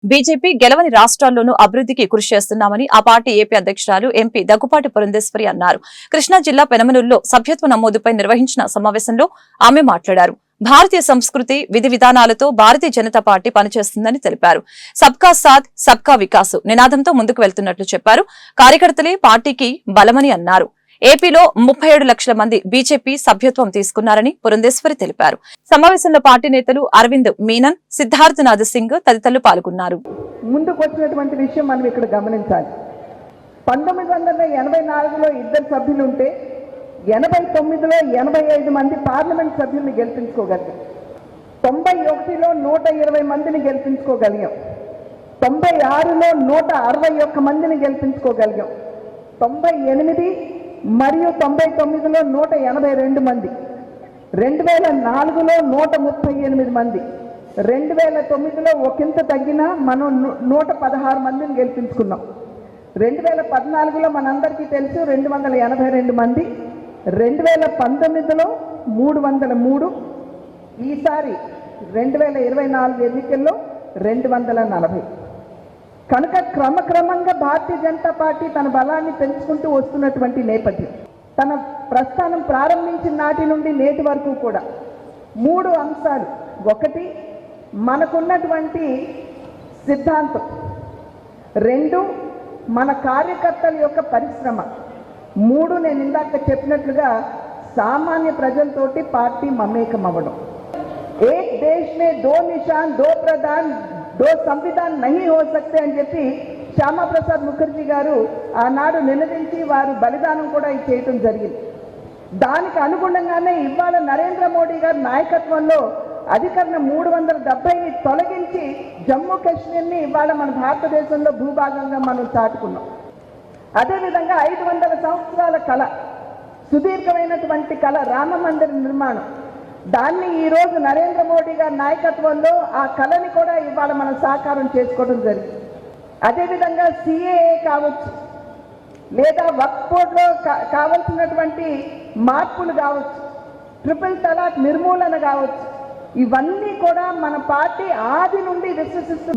BJP గెలవని రాష్ట్రాల్లోనూ అభివృద్ధికి కృషి చేస్తున్నామని ఆ పార్టీ ఏపీ అధ్యక్షురాలు ఎంపీ దగ్గుపాటి పురంధేశ్వరి అన్నారు. కృష్ణా జిల్లా పెనమలూరులో సభ్యత్వ నమోదుపై నిర్వహించిన సమావేశంలో ఆమె మాట్లాడారు. భారతీయ సంస్కృతి విధి విధానాలతో భారతీయ జనతా పార్టీ పనిచేస్తుందని తెలిపారు. సబ్కా సాథ్ సబ్కా వికాస్ నినాదంతో ముందుకు వెళ్తున్నట్లు చెప్పారు. కార్యకర్తలే పార్టీకి బలమని అన్నారు. ఏపీలో 37 లక్షల మంది బీజేపీ సభ్యత్వం తీసుకున్నారని పురంధేశ్వరి తెలిపారు. సమావేశంలో పార్టీ నేతలు అరవింద్ మీనన్, సిద్ధార్థనాథ్ సింగ్ తదితరులు పాల్గొన్నారు. ముందుకొచ్చినటువంటి విషయం మనం ఇక్కడ గమనించాలి. 1984లో 2 సభ్యులు ఉంటే 89లో 85 మంది పార్లమెంట్ సభ్యుల్ని గెలిపించుకోగలిగాం. 91లో 120 మందిని గెలిపించుకోగలిగాం. 96లో 161 మందిని గెలిపించుకోగలిగాం. 98 మరియు 99లో 182 మంది, 2004లో 138 మంది, 2009లో ఒకంత తగ్గినా మనం 116 మందిని గెలిపించుకున్నాం. 2014లో మనందరికీ తెలుసు 282 మంది, 2019లో 303, ఈసారి 2024 ఎన్నికల్లో 240. కనుక క్రమక్రమంగా భారతీయ జనతా పార్టీ తన బలాన్ని పెంచుకుంటూ వస్తున్నటువంటి నేపథ్యం. తన ప్రస్థానం ప్రారంభించిన నాటి నుండి నేటి వరకు కూడా 3 అంశాలు. 1, మనకున్నటువంటి సిద్ధాంతం. 2, మన కార్యకర్తల యొక్క పరిశ్రమ. 3, నేను ఇందాక చెప్పినట్లుగా సామాన్య ప్రజలతోటి పార్టీ మమేకం అవ్వడం. ఏక్ దేశ్ మే దో నిషాన్ దో ప్రధాన్ దో సంవిధాన్ నహీ హో సక్తే అని చెప్పి శ్యామా ప్రసాద్ ముఖర్జీ గారు ఆనాడు నినదించి వారు బలిదానం కూడా చేయటం జరిగింది. దానికి అనుగుణంగానే ఇవాళ నరేంద్ర మోడీ గారి నాయకత్వంలో అధికరణ 370ని తొలగించి జమ్మూ కాశ్మీర్ని ఇవాళ మన భారతదేశంలో భూభాగంగా మనం చాటుకున్నాం. అదేవిధంగా 500 సంవత్సరాల కళ, సుదీర్ఘమైనటువంటి కళ రామ మందిర నిర్మాణం, దాన్ని ఈరోజు నరేంద్ర మోడీ గారి నాయకత్వంలో ఆ కళని కూడా ఇవాళ మనం సాకారం చేసుకోవడం జరిగింది. అదేవిధంగా సిఏఏ కావచ్చు, లేదా వక్ఫ్ బోర్డులో కావలసినటువంటి మార్పులు కావచ్చు, ట్రిపుల్ తలాక్ నిర్మూలన కావచ్చు, ఇవన్నీ కూడా మన పార్టీ ఆది నుండి విశ్వసిస్తున్న